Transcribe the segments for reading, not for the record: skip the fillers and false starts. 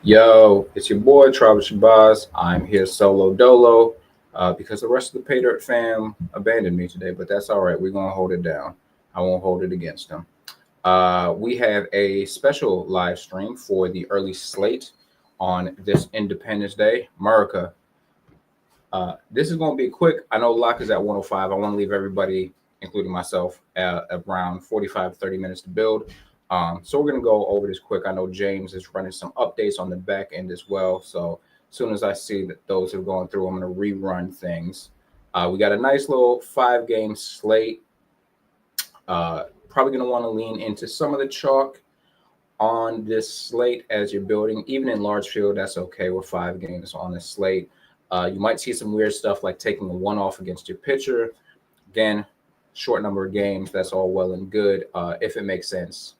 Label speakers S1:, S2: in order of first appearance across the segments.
S1: Yo, it's your boy Travis Shabazz. I'm here solo dolo because the rest of the Pay Dirt fam abandoned me today, but that's all right. We're going to hold it down. I won't hold it against them. We have a special live stream for the early slate on this Independence Day. America, this is going to be quick. I know lock is at 105. I want to leave everybody, including myself, at around 45, 30 minutes to build. So we're going to go over this quick. I know James is running some updates on the back end as well. So as soon as I see that those have gone through, I'm going to rerun things. We got a nice little 5-game slate. Probably going to want to lean into some of the chalk on this slate as you're building. Even in large field, that's okay with 5 games on this slate. You might see some weird stuff like taking a one-off against your pitcher. Again, short number of games, that's all well and good if it makes sense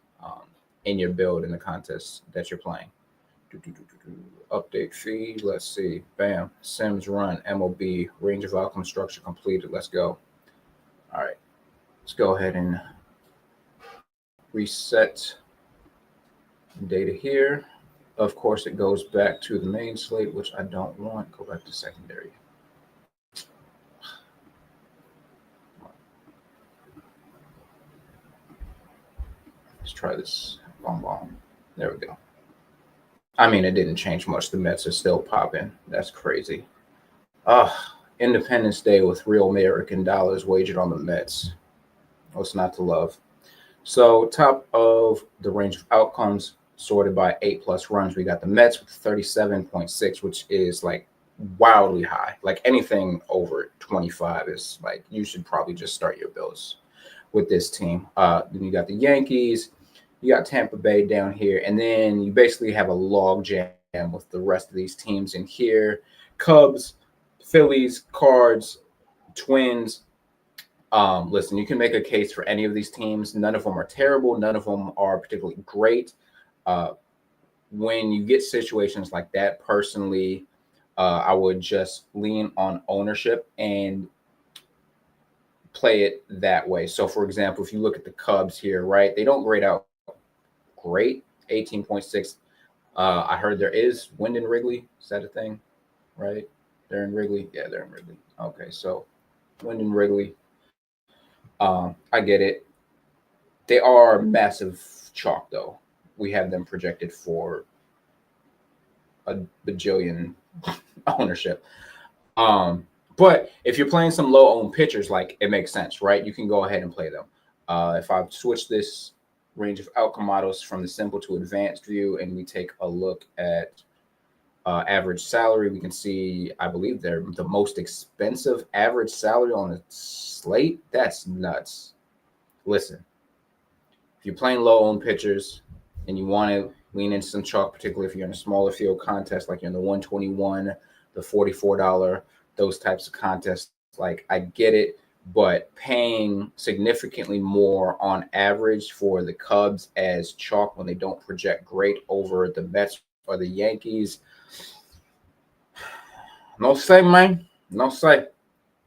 S1: in your build in the contest that you're playing. Update feed, let's see. Bam, Sims run, MLB, range of outcome structure completed. Let's go. All right, let's go ahead and reset data here. Of course, it goes back to the main slate, which I don't want. Go back to secondary. Let's try this. Boom. There we go. I mean, it didn't change much. The Mets are still popping. That's crazy. Independence Day with real American dollars wagered on the Mets. What's not to love? So, top of the range of outcomes sorted by 8+ runs, we got the Mets with 37.6, which is like wildly high. Like anything over 25 is like you should probably just start your bills with this team. Then you got the Yankees, you got Tampa Bay down here, and then you basically have a log jam with the rest of these teams in here. Cubs, Phillies, Cards, Twins. Listen, you can make a case for any of these teams. None of them are terrible. None of them are particularly great. When you get situations like that, personally, I would just lean on ownership and play it that way. So, for example, if you look at the Cubs here, right, they don't grade out great, 18.6. I heard there is wind in Wrigley. Is that a thing? Right? They're in Wrigley? Yeah, they're in Wrigley. Okay, so wind in Wrigley. I get it. They are massive chalk, though. We have them projected for a bajillion ownership. But if you're playing some low-owned pitchers, like it makes sense, right? You can go ahead and play them. If I switch this range of outcome models from the simple to advanced view, and we take a look at average salary, we can see, I believe they're the most expensive average salary on the slate. That's nuts. Listen, if you're playing low-owned pitchers and you want to lean into some chalk, particularly if you're in a smaller field contest, like you're in the 121, the $44, those types of contests, like I get it, but paying significantly more on average for the Cubs as chalk when they don't project great over the Mets or the Yankees, no say, man, no say.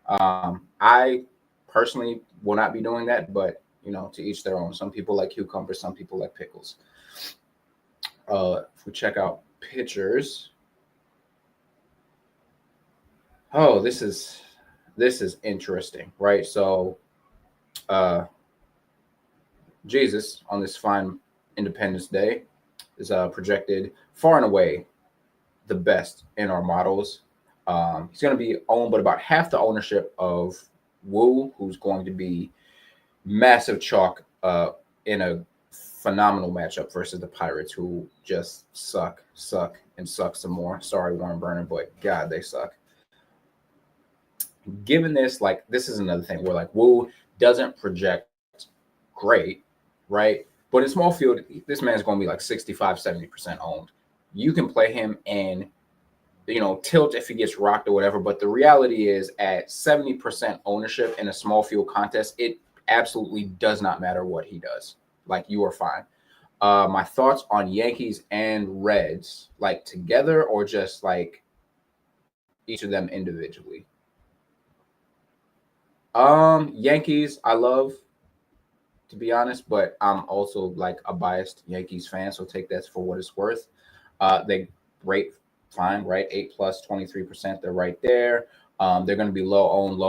S1: I personally will not be doing that, but to each their own. Some people like cucumbers, some people like pickles. If we check out pitchers, this is interesting, right? So, Jesus on this fine Independence Day is projected far and away the best in our models. He's going to be owned, but about half the ownership of Wu, who's going to be massive chalk in a phenomenal matchup versus the Pirates, who just suck, and suck some more. Sorry, Warren Burner, but God, they suck. Given this, like, this is another thing where like Wu doesn't project great, right? But in small field, this man's going to be like 65, 70% owned. You can play him and tilt if he gets rocked or whatever. But the reality is at 70% ownership in a small field contest, it absolutely does not matter what he does. Like, you are fine. My thoughts on Yankees and Reds, like together or just like each of them individually? Yankees, I love, to be honest, but I'm also like a biased Yankees fan, so take that for what it's worth. They rate, fine, right? 8 plus 23%. They're right there. They're going to be low owned,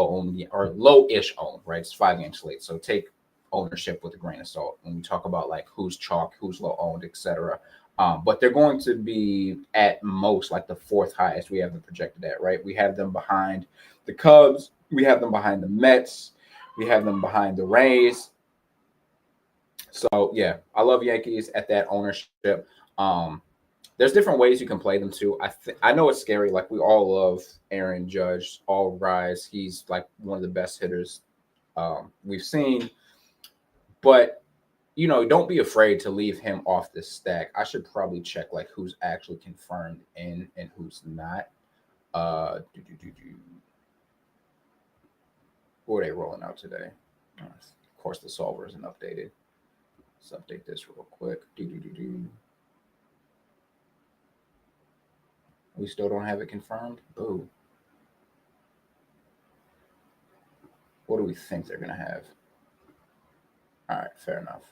S1: or low-ish owned, right? It's 5-game slate. So take ownership with a grain of salt when we talk about like who's chalk, who's low owned, etc. But they're going to be at most like the 4th highest we have them projected at, right? We have them behind the Cubs. We have them behind the Mets. We have them behind the Rays. So, yeah, I love Yankees at that ownership. There's different ways you can play them too. I know it's scary. Like, we all love Aaron Judge, all rise. He's like one of the best hitters we've seen. But, don't be afraid to leave him off this stack. I should probably check like who's actually confirmed in and who's not. Who are they rolling out today? Of course, the solver isn't updated. Let's update this real quick. We still don't have it confirmed. Boo. What do we think they're going to have? All right, fair enough.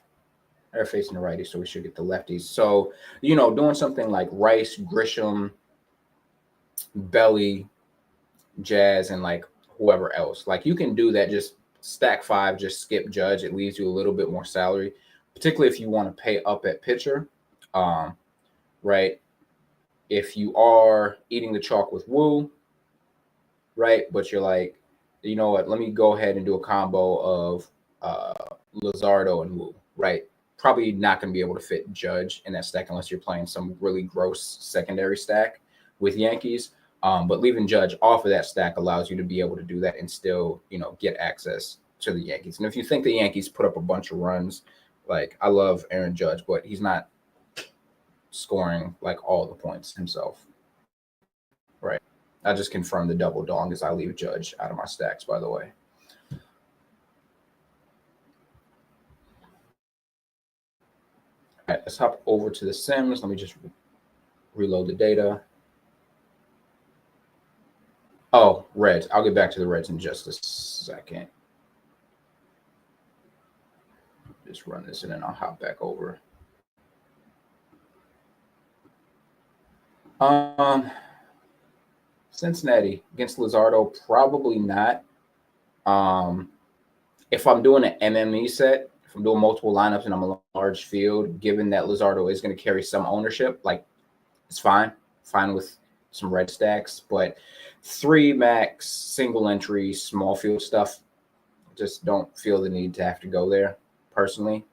S1: They're facing the righties, so we should get the lefties. So, doing something like Rice, Grisham, Belly, Jazz, and like whoever else. Like, you can do that. Just stack 5, just skip Judge. It leaves you a little bit more salary, particularly if you want to pay up at pitcher, right? If you are eating the chalk with Woo, right? But you're like, you know what? Let me go ahead and do a combo of Luzardo and Woo, right? Probably not going to be able to fit Judge in that stack unless you're playing some really gross secondary stack with Yankees. But leaving Judge off of that stack allows you to be able to do that and still, get access to the Yankees. And if you think the Yankees put up a bunch of runs, like, I love Aaron Judge, but he's not scoring like all the points himself, right? I just confirmed the double dong as I leave Judge out of my stacks, by the way. All right, let's hop over to the Sims. Let me just reload the data. Oh, Reds. I'll get back to the Reds in just a second. Just run this and then I'll hop back over. Cincinnati against Luzardo, probably not. If I'm doing an MME set, if I'm doing multiple lineups and I'm a large field, given that Luzardo is going to carry some ownership, like, it's fine with some red stacks. But 3 max, single entry, small field stuff, just don't feel the need to have to go there personally.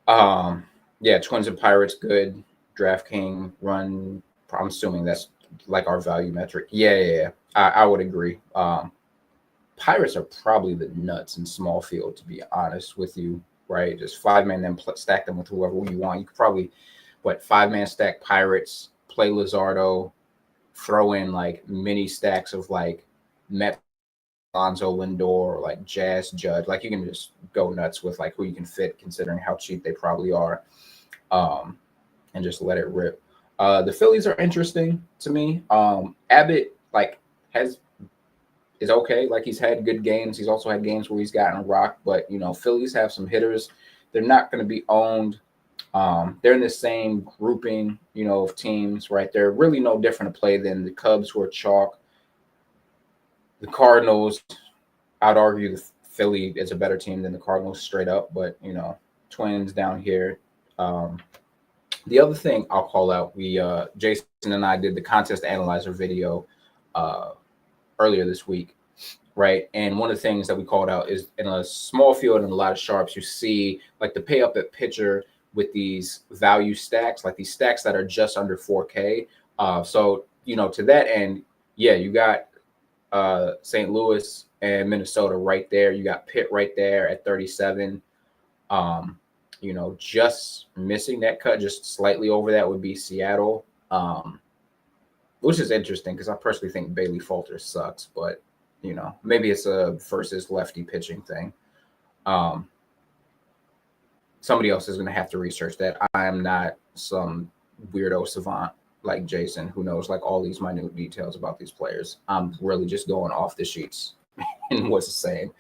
S1: Yeah, Twins and Pirates, good. DraftKings run, I'm assuming that's like our value metric. Yeah. I would agree. Pirates are probably the nuts in small field, to be honest with you, right? Just 5-man, then stack them with whoever you want. You could probably, 5-man stack Pirates, play Luzardo, throw in like mini stacks of like Met, Alonso, Lindor, or like Jazz, Judge. Like, you can just go nuts with like who you can fit, considering how cheap they probably are, and just let it rip. The Phillies are interesting to me. Abbott is okay. Like, he's had good games. He's also had games where he's gotten rocked. But Phillies have some hitters. They're not going to be owned. They're in the same grouping, of teams, right? They're really no different to play than the Cubs, who are chalk. The Cardinals, I'd argue the Philly is a better team than the Cardinals straight up, but, Twins down here. The other thing I'll call out, Jason and I did the contest analyzer video earlier this week, right? And one of the things that we called out is, in a small field and a lot of sharps, you see like the pay up at pitcher with these value stacks, like these stacks that are just under 4K. So, to that end, yeah, you got St. Louis and Minnesota right there. You got Pitt right there at 37. Just missing that cut, just slightly over that, would be Seattle, which is interesting because I personally think Bailey Falter sucks, but, maybe it's a versus lefty pitching thing. Somebody else is going to have to research that. I am not some weirdo savant like Jason, who knows like all these minute details about these players. I'm really just going off the sheets and what's the same.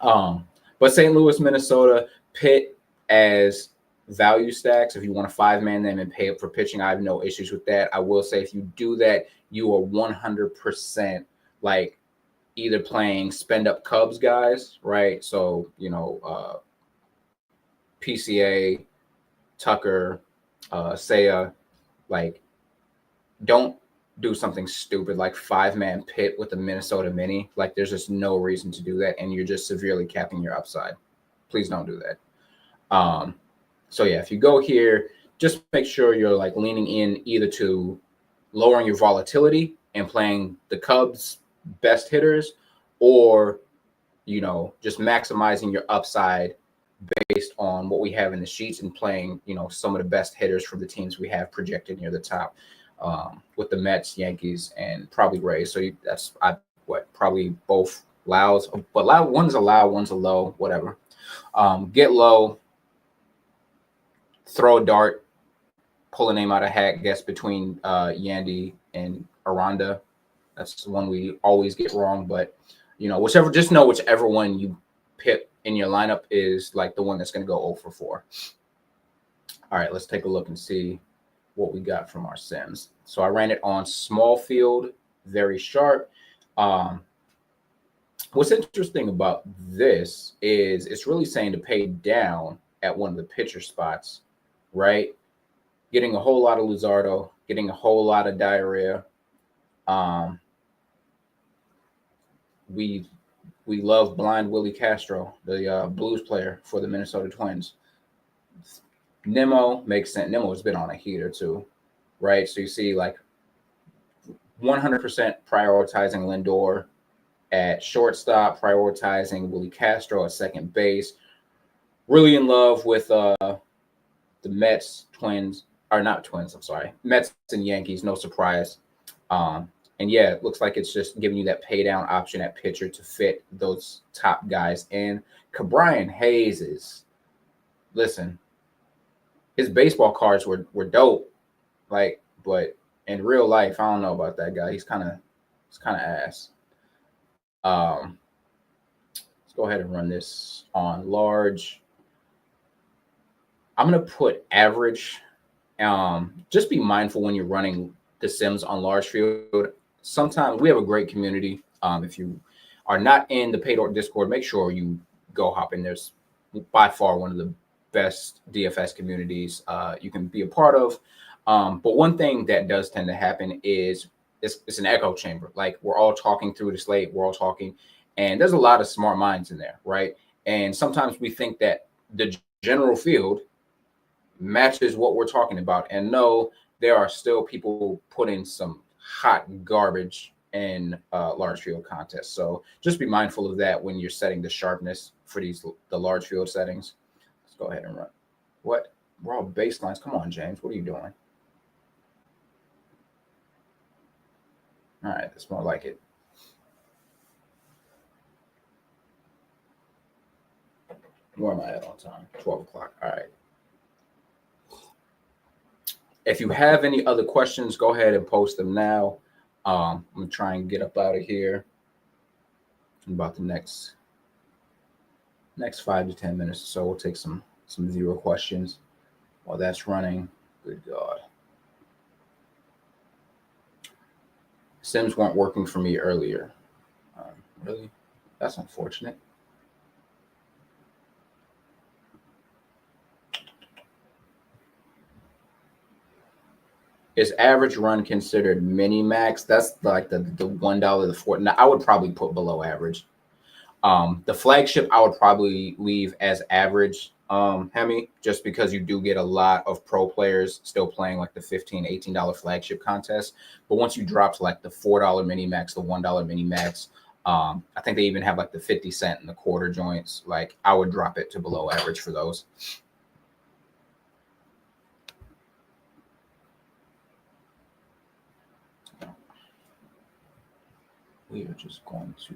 S1: But St. Louis, Minnesota, Pitt as value stacks, if you want to 5-man them and pay up for pitching, I have no issues with that. I will say if you do that, you are 100% like either playing spend up Cubs guys, right? So, PCA, Tucker, Saya, like don't do something stupid like 5-man pit with the Minnesota Mini. Like there's just no reason to do that, and you're just severely capping your upside. Please don't do that. So yeah, if you go here, just make sure you're like leaning in either to lowering your volatility and playing the Cubs best hitters, or just maximizing your upside based on what we have in the sheets and playing some of the best hitters from the teams we have projected near the top, with the Mets, Yankees, and probably Rays. So probably both lows, but one's a low, one's a low, whatever. Get low, throw a dart, pull a name out of hat, guess between Yandy and Aranda. That's the one we always get wrong, but whichever one you pick in your lineup is like the one that's going to go 0 for 4. All right, let's take a look and see what we got from our sims. So I ran it on small field, very sharp. What's interesting about this is it's really saying to pay down at one of the pitcher spots, right? Getting a whole lot of Luzardo, getting a whole lot of diarrhea. We love blind Willie Castro, the blues player for the Minnesota Twins. Nemo makes sense. Nemo has been on a heater too, right? So you see like 100% prioritizing Lindor at shortstop, prioritizing Willie Castro at second base. Really in love with the Mets, Twins, or not Twins, I'm sorry. Mets and Yankees, no surprise. And yeah, it looks like it's just giving you that pay down option at pitcher to fit those top guys in. Cabrian Hayes listen, his baseball cards were dope, but in real life, I don't know about that guy. He's kind of ass. Let's go ahead and run this on large. I'm gonna put average. Just be mindful when you're running the sims on large field. Sometimes we have a great community. If you are not in the Paid Discord, make sure you go hop in. There's by far one of the best DFS communities you can be a part of. But one thing that does tend to happen is it's an echo chamber. Like we're all talking through the slate, we're all talking, and there's a lot of smart minds in there, right? And sometimes we think that the general field matches what we're talking about, and no, there are still people putting some hot garbage in large field contests. So just be mindful of that when you're setting the sharpness for the large field settings. Let's go ahead and run. What? We're all baselines. Come on, James. What are you doing? All right, that's more like it. Where am I at on time? 12 o'clock. All right. If you have any other questions, go ahead and post them now. I'm going to try and get up out of here in about the next 5 to 10 minutes or so. We'll take some viewer questions while that's running. Good God. Sims weren't working for me earlier. Really? That's unfortunate. Is average run considered mini max? That's like the $1, the $4. Now, I would probably put below average. The flagship I would probably leave as average, Hemi, just because you do get a lot of pro players still playing like the $15, $18 flagship contest. But once you drop to like the $4 mini max, the $1 mini max, I think they even have like the 50 cent and the quarter joints. Like I would drop it to below average for those. We are just going to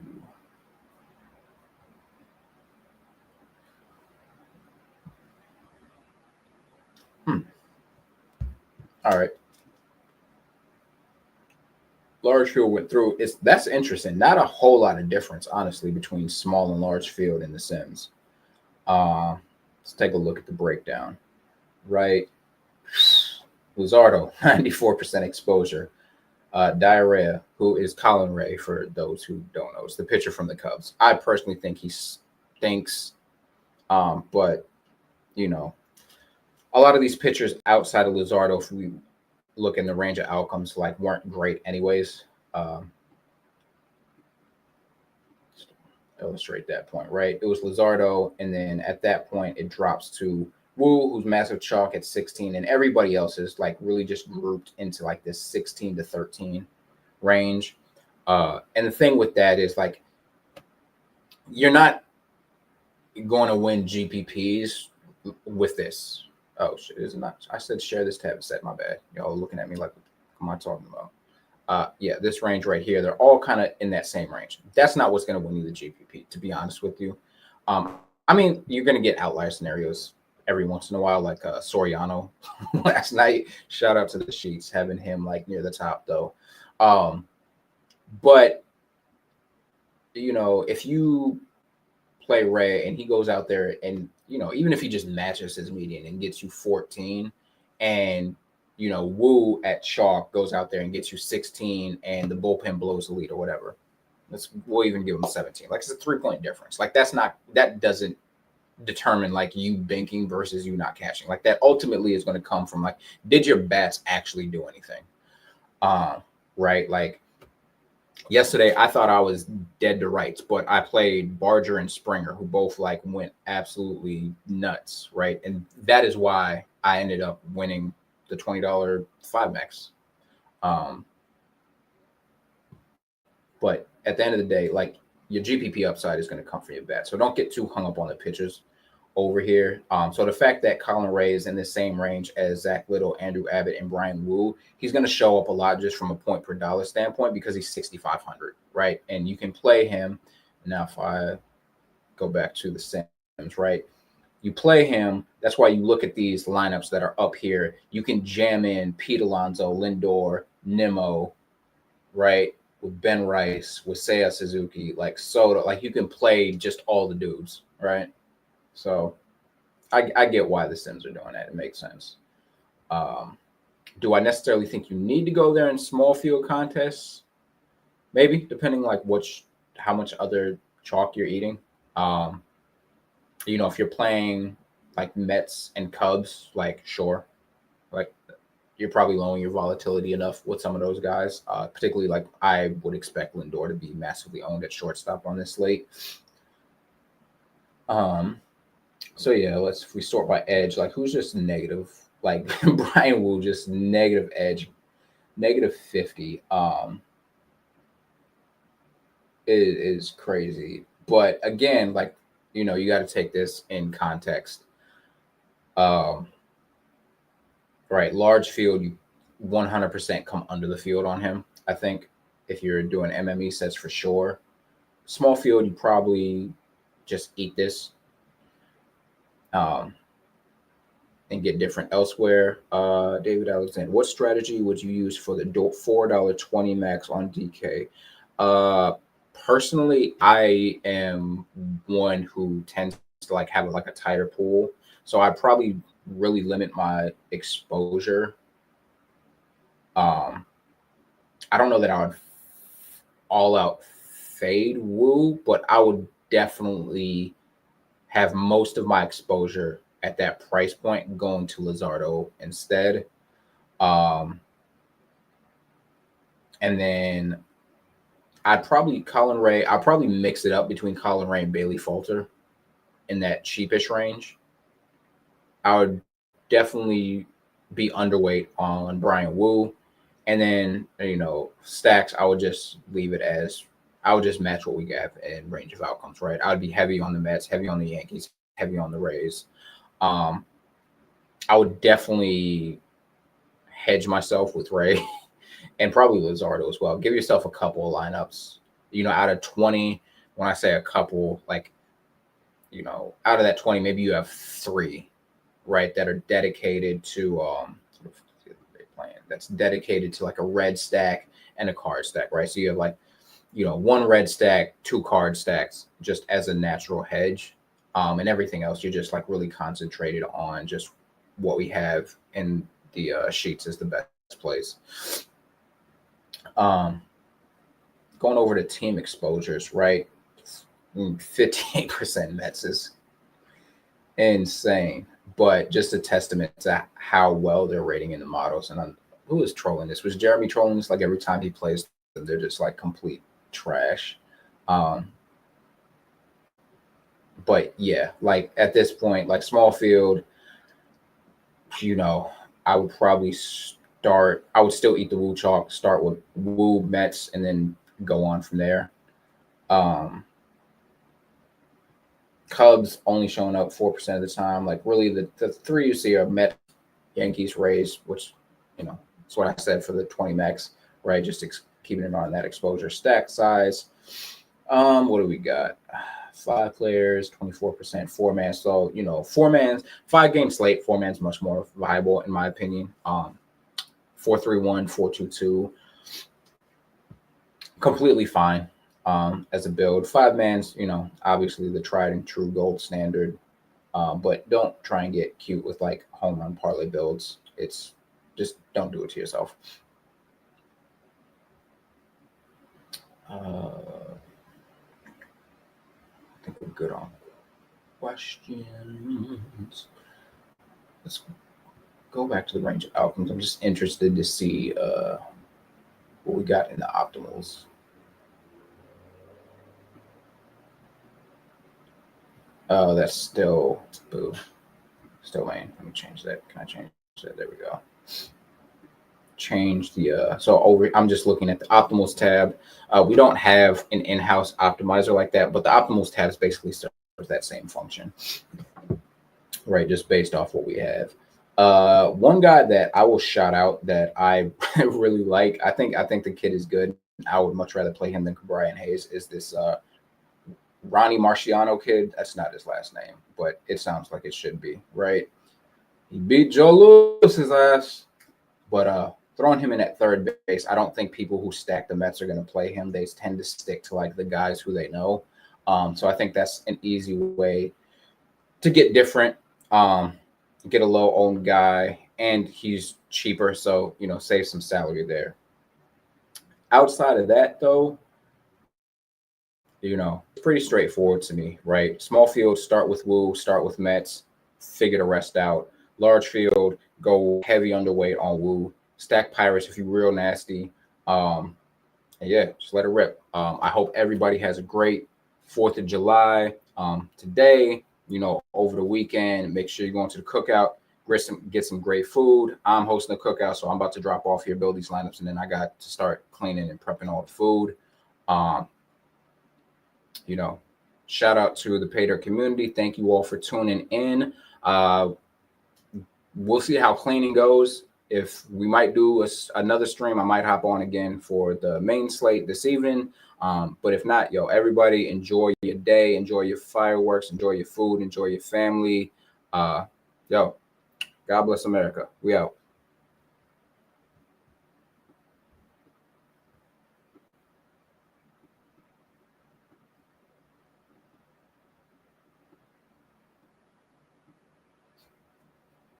S1: all right. Large field went through. That's interesting. Not a whole lot of difference, honestly, between small and large field in the Sims. Let's take a look at the breakdown. right? Luzardo, 94% exposure. Diarrhea, who is Colin Ray, for those who don't know, it's the pitcher from the Cubs. I personally think he stinks, but you know, a lot of these pitchers outside of Luzardo, if we look in the range of outcomes, like weren't great anyways. Illustrate that point, right? It was Luzardo, and then at that point it drops to Wu, who's massive chalk at 16, and everybody else is like really just grouped into like this 16 to 13 range. And the thing with that is like you're not going to win GPPs with this. Oh shit, it's not. I said share this tab set. My bad. Y'all looking at me like, what am I talking about? Yeah, this range right here, they're all kind of in that same range. That's not what's going to win you the GPP, to be honest with you. I mean, you're going to get outlier scenarios every once in a while, like Soriano last night. Shout out to the Sheets, having him like near the top though. But you know, if you play Ray and he goes out there and you know, even if he just matches his median and gets you 14, and you know, Wu at chalk goes out there and gets you 16 and the bullpen blows the lead or whatever. We'll even give him 17. Like it's a 3-point difference. Like that doesn't determine like you banking versus you not cashing. Like that ultimately is going to come from like, did your bats actually do anything? Right. Like yesterday, I thought I was dead to rights, but I played Barger and Springer, who both like went absolutely nuts. Right. And that is why I ended up winning the $20 5max. But at the end of the day, like your GPP upside is going to come from your bat. So don't get too hung up on the pitchers over here. So the fact that Colin Ray is in the same range as Zach Little, Andrew Abbott, and Brian Wu, he's going to show up a lot just from a point per dollar standpoint because he's 6,500, right? And you can play him. Now, if I go back to the Sims, right? You play him. That's why you look at these lineups that are up here. You can jam in Pete Alonso, Lindor, Nimmo, right? With Ben Rice, with Seiya Suzuki, like Soto. Like you can play just all the dudes, right? So I get why the Sims are doing that. It makes sense. Do I necessarily think you need to go there in small field contests? Maybe, depending like how much other chalk you're eating. You know, if you're playing like Mets and Cubs, like sure, like you're probably lowering your volatility enough with some of those guys. Particularly like I would expect Lindor to be massively owned at shortstop on this slate. So yeah, if we sort by edge, like who's just negative? Like Brian Wu, just negative edge, negative 50. It is crazy. But again, like, you know, you got to take this in context. Right, large field, you 100% come under the field on him. I think if you're doing MME sets for sure. Small field, you probably just eat this. And get different elsewhere. David Alexander, what strategy would you use for the $4.20 max on DK? Personally, I am one who tends to like have like a tighter pool, so I probably really limit my exposure. I don't know that I would all out fade Wu, but I would definitely have most of my exposure at that price point going to Luzardo instead. And then I'd probably mix it up between Colin Ray and Bailey Falter in that cheapish range. I would definitely be underweight on Brian Wu. And then, you know, stacks, I would just leave it as I would just match what we have in range of outcomes, right? I would be heavy on the Mets, heavy on the Yankees, heavy on the Rays. I would definitely hedge myself with Ray and probably Luzardo as well. Give yourself a couple of lineups, you know, out of 20. When I say a couple, like, you know, out of that 20, maybe you have 3, right, that are dedicated to that's dedicated to like a red stack and a card stack, right? So you have like, you know, 1 red stack, 2 card stacks just as a natural hedge. And everything else, you're just like really concentrated on just what we have in the sheets is the best plays. Going over the team exposures, right? 58% Mets is insane, but just a testament to how well they're rating in the models. And who was trolling this? Was Jeremy trolling this? Like every time he plays, they're just like complete trash. But yeah, like at this point, like small field, I would probably I would still eat the Woo chalk, start with Woo Mets, and then go on from there. Cubs only showing up 4% of the time. Like really the three you see are Mets, Yankees, Rays, which, that's what I said for the 20 max, right? Just keeping it on that exposure stack size. What do we got? 5 players, 24%, 4-man. So, 4-man, 5-game slate, 4-man's much more viable in my opinion. 4-3-1, 4-2-2. Completely fine as a build. 5-man's, obviously the tried and true gold standard. But don't try and get cute with like home run parlay builds. It's just don't do it to yourself. I think we're good on questions. Let's go back to the range of outcomes. I'm just interested to see what we got in the optimals. Oh, that's still boo. Still lane. Let me change that. Can I change that? There we go. Change the I'm just looking at the optimals tab. We don't have an in-house optimizer like that, but the optimals tab is basically serves that same function, right? Just based off what we have. One guy that I will shout out that I really like, I think the kid is good. I would much rather play him than Brian Hayes. Is this Ronnie Marciano kid? That's not his last name, but it sounds like it should be, right? He beat Joe Lewis's ass, but throwing him in at third base, I don't think people who stack the Mets are going to play him. They tend to stick to like the guys who they know. So I think that's an easy way to get different, get a low-owned guy, and he's cheaper, so, save some salary there. Outside of that, though, it's pretty straightforward to me, right? Small field, start with Woo, start with Mets, figure the rest out. Large field, go heavy underweight on Woo. Stack Pirates if you're real nasty. And yeah, just let it rip. I hope everybody has a great 4th of July today, over the weekend. Make sure you're going to the cookout, get some great food. I'm hosting a cookout, so I'm about to drop off here, build these lineups, and then I got to start cleaning and prepping all the food. Shout out to the Paydirt community. Thank you all for tuning in. We'll see how cleaning goes. If we might do another stream, I might hop on again for the main slate this evening. But if not, everybody enjoy your day, enjoy your fireworks, enjoy your food, enjoy your family. God bless America. We out.